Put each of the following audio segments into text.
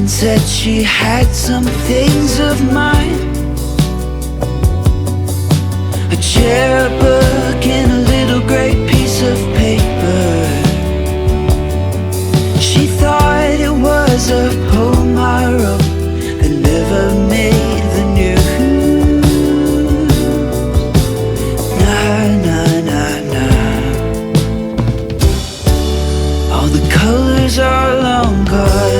Said she had some things of mine, a chair, a book, and a little grey piece of paper. She thought it was a poem I wrote that never made the news. Nah, nah, nah, nah. All the colors are long gone.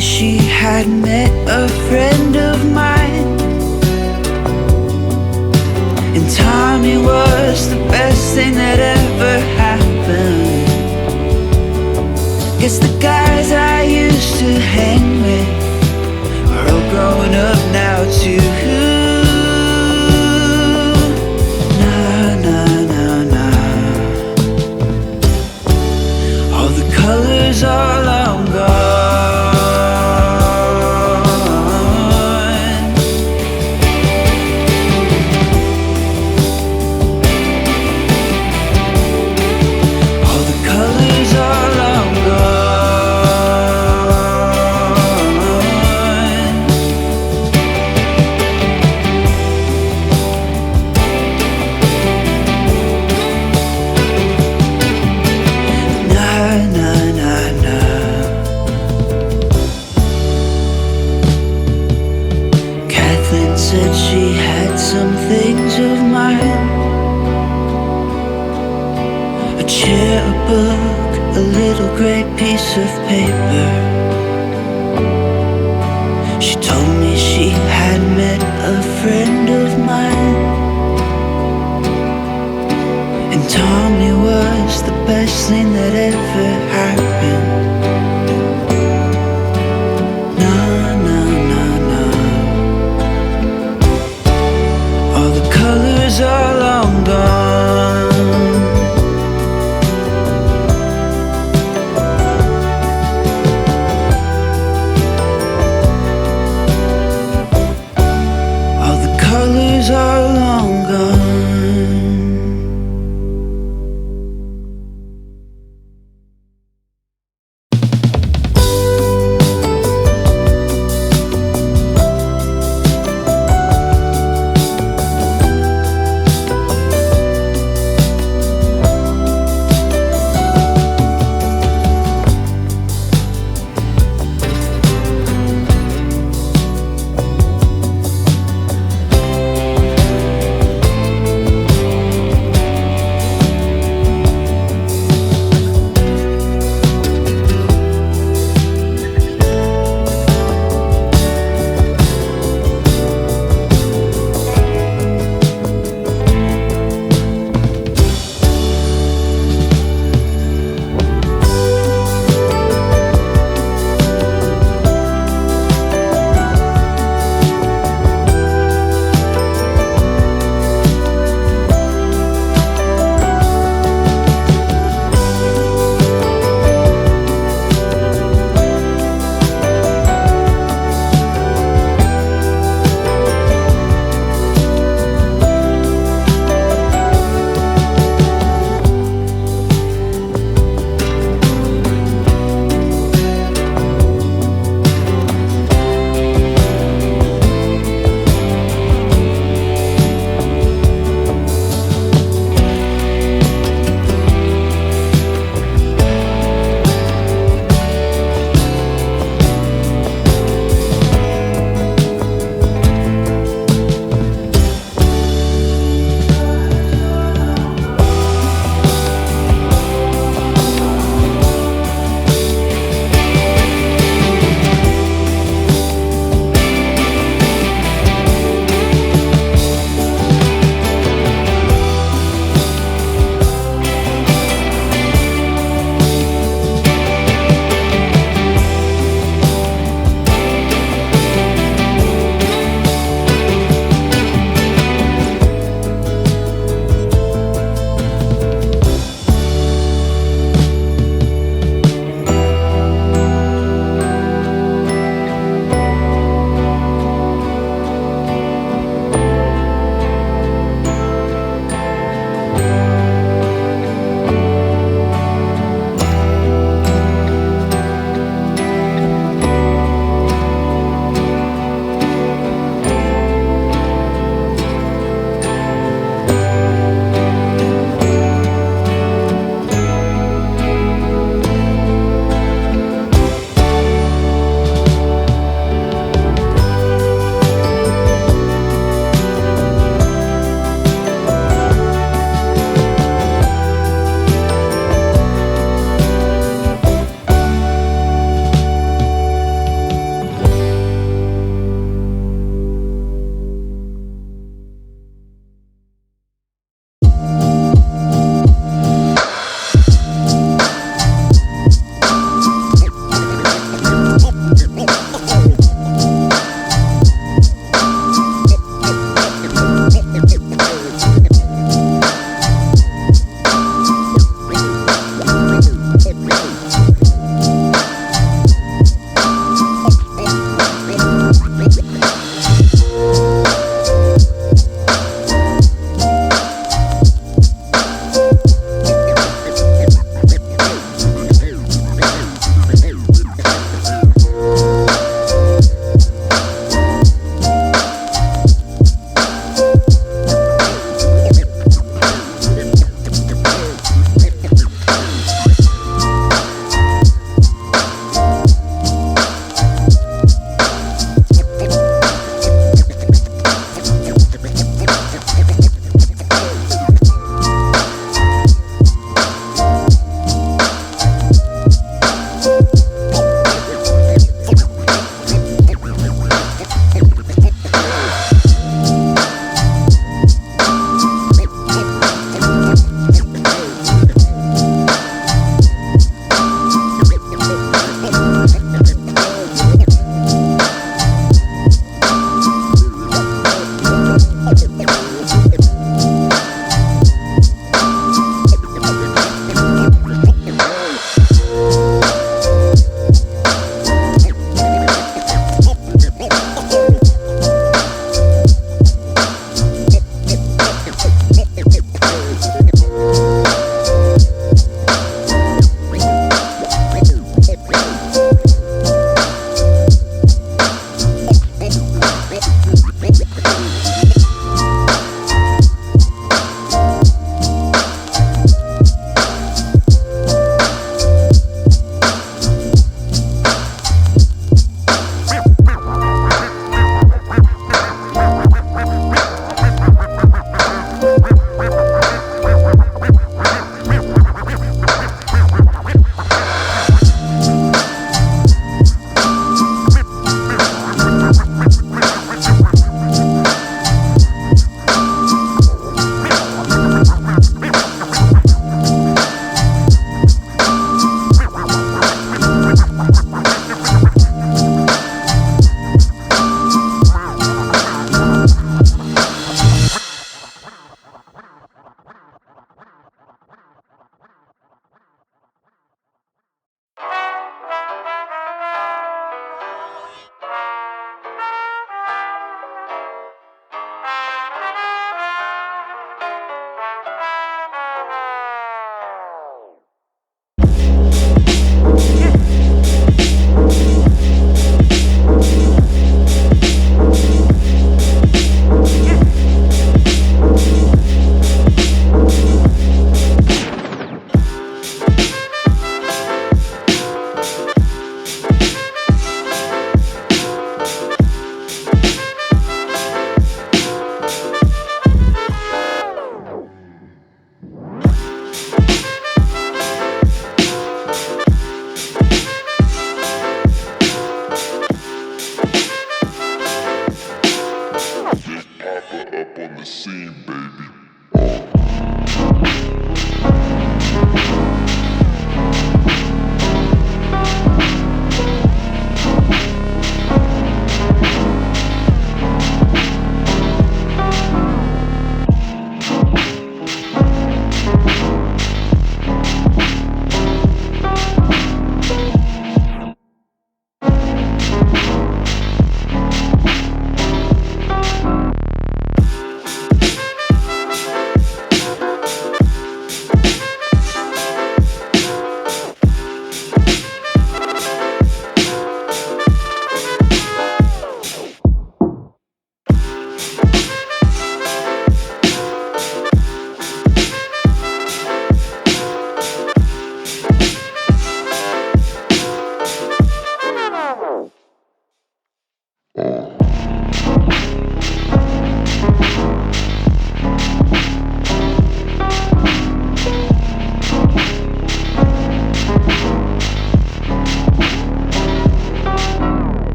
She had met a friend of mine, and Tommy was the best thing that ever happened. Guess the guys I used to hang with are all growing up now too. Nah, nah, nah, nah. All the colors are long gone. a book, a little gray piece of paper. She told me she had met a friend of mine, and Tommy was the best thing that ever happened. No, no, no, no. All the colors are long gone. All the colors are long gone.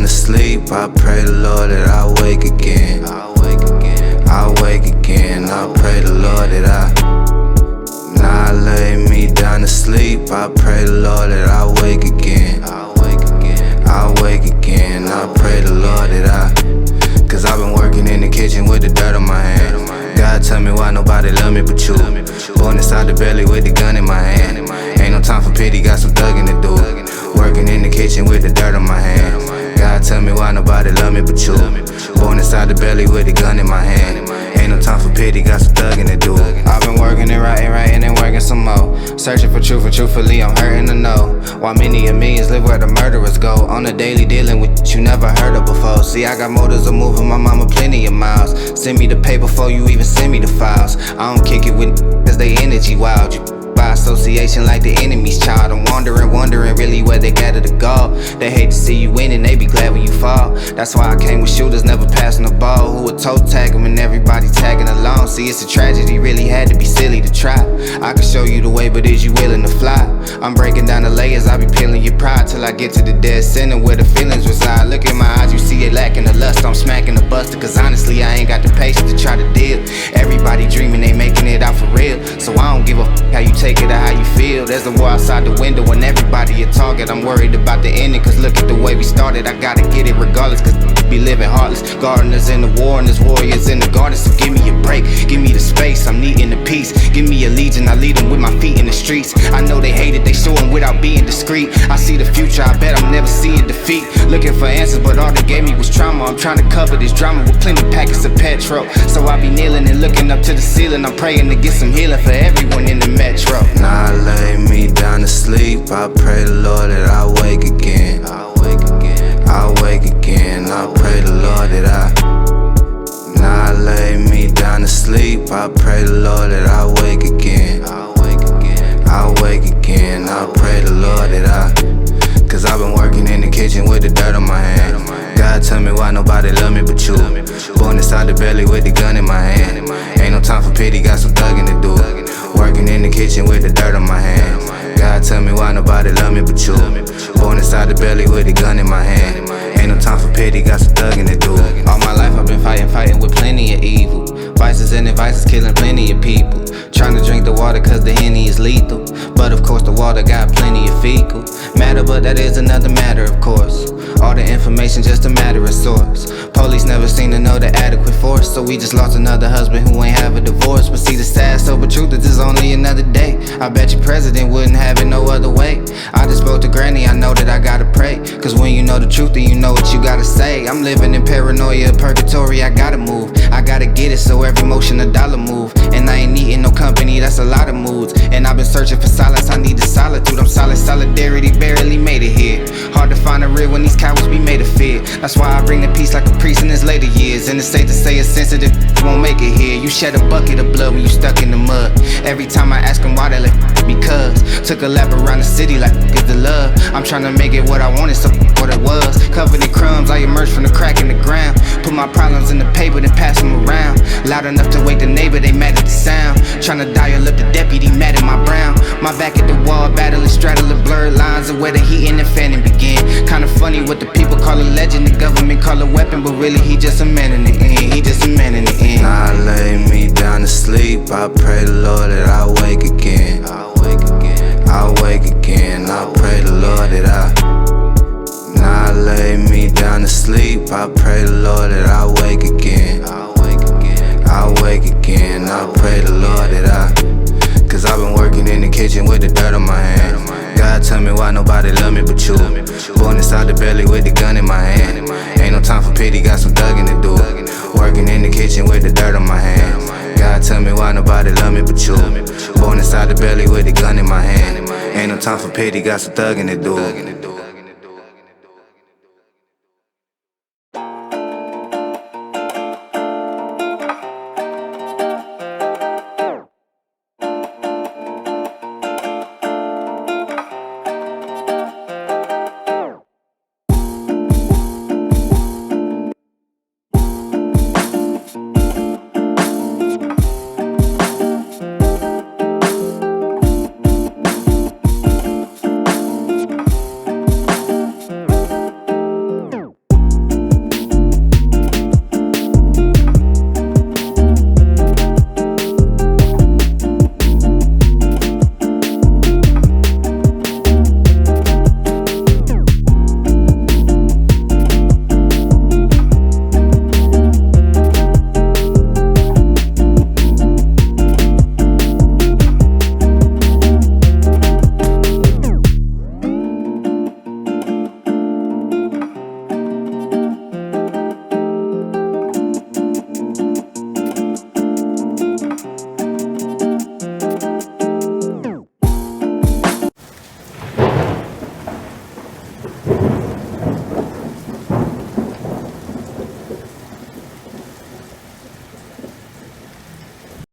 to sleep, I pray the Lord that I wake again. I wake again. I pray the Lord that I lay me down to sleep. I pray the Lord that I wake again. I wake again. I pray the Lord that cause I've been working in the kitchen with the dirt on my hands. God tell me why nobody love me but you. Born inside the belly with the gun in my hand. Ain't no time for pity, got some thugging to do. Working in the kitchen with the dirt on my hands. God tell me why nobody love me but you. Born inside the belly with the gun in my hand. Ain't no time for pity, got some thugging to do. I've been working and writing and working some more. Searching for truth, and truthfully I'm hurting to know why many of millions live where the murderers go. On a daily dealing with you never heard of before. See, I got motives of moving my mama plenty of miles. Send me the pay before you even send me the files. I don't kick it with cause they energy wild. You by association like the enemy's child. I'm wondering really where they gather to go. They hate to see you win and they be glad when you fall. That's why I came with shooters, never passing the ball. Who would toe tag them and everybody tagging along. See, it's a tragedy, really had to be silly to try. I can show you the way, but is you willing to fly? I'm breaking down the layers, I be peeling your pride till I get to the dead center where the feelings reside. Look in my eyes, you see it lacking the lust. I'm smacking the buster, cause honestly I ain't got the patience to try to deal. Everybody dreaming they making it out for real, so I don't give a how you take it or how you feel. There's a war outside the window and everybody a target. I'm worried about the ending, cause look at the way we started. I gotta get it regardless, cause be living heartless. Gardeners in the war and there's warriors in the garden. So give me a break, give me the space, I'm needing the peace. Give me a legion, I lead them with my feet in the streets. I know they hate it, they show them without being discreet. I see the future, I bet I'm never seeing defeat. Looking for answers, but all they gave me was trauma. I'm trying to cover this drama with plenty packets of petrol. So I be kneeling and looking up to the ceiling. I'm praying to get some healing for everyone in the metro. Now I lay me down to sleep, I pray the Lord that I wake again. I wake again, I pray the Lord that Now I lay me down to sleep, I pray the Lord that I wake again. I wake again, I pray the Lord that Cause I've been working in the kitchen with the dirt on my hand. God tell me why nobody love me but you. Born inside the belly with the gun in my hand. Ain't no time for pity, got some thugging to do. Working in the kitchen with the dirt on my hand. God tell me why nobody love me but you. Born inside the belly with the gun in my hand. Ain't no time for pity, got some thugging to do. All my life I've been fighting with plenty of evil. Vices and advices killing plenty of people. Trying to drink the water cause the Henny is lethal. But of course the water got plenty of fecal matter, but that is another matter of course. All the information just a matter of source. Police never seem to know the adequate force. So we just lost another husband who ain't have a divorce. But see the sad sober truth is this only another day. I bet your president wouldn't have it no other way. I just spoke to granny, I know that I gotta pray. Cause when you know the truth then you know what you gotta say. I'm living in paranoia, purgatory, I gotta move. I gotta get it so every motion a dollar move. And I ain't needing no company, that's a lot of moods. And I've been searching for solace, I need the solitude. I'm solid, solidarity barely made it here. Hard to find a real when these cowards be made of fear. That's why I bring the peace like a priest in his later years. And it's safe to say it's sensitive, you won't make it here. You shed a bucket of blood when you stuck in the mud. Every time I ask them why they like because took a lap around the city like is the love. I'm trying to make it what I wanted, so what it was. Covered in crumbs, I emerged from the crack in the ground. Put my problems in the paper, then pass them around. Loud enough to wake the neighbor, they mad at the sound. Trying to dial up the deputy, mad at my brown. My back at the wall, battling, straddling blurred lines of where the heat and the fanning began. Kinda funny what the people call a legend, the government call a weapon, but really he just a man in the end. He just a man in the end. Now I lay me down to sleep, I pray the Lord that I wake again. I wake again, I pray the Lord that Now I lay me down to sleep, I pray the Lord that I wake again. I wake again, I pray the Lord that Cause I've been working in the kitchen with the dirt on my hand. God tell me why nobody love me but you. Born inside the belly with the gun in my hand. Ain't no time for pity, got some thugging to do. Working in the kitchen with the dirt on my hand. God tell me why nobody love me but you. Born inside the belly with the gun in my hand. Ain't no time for pity, got some thugging to do.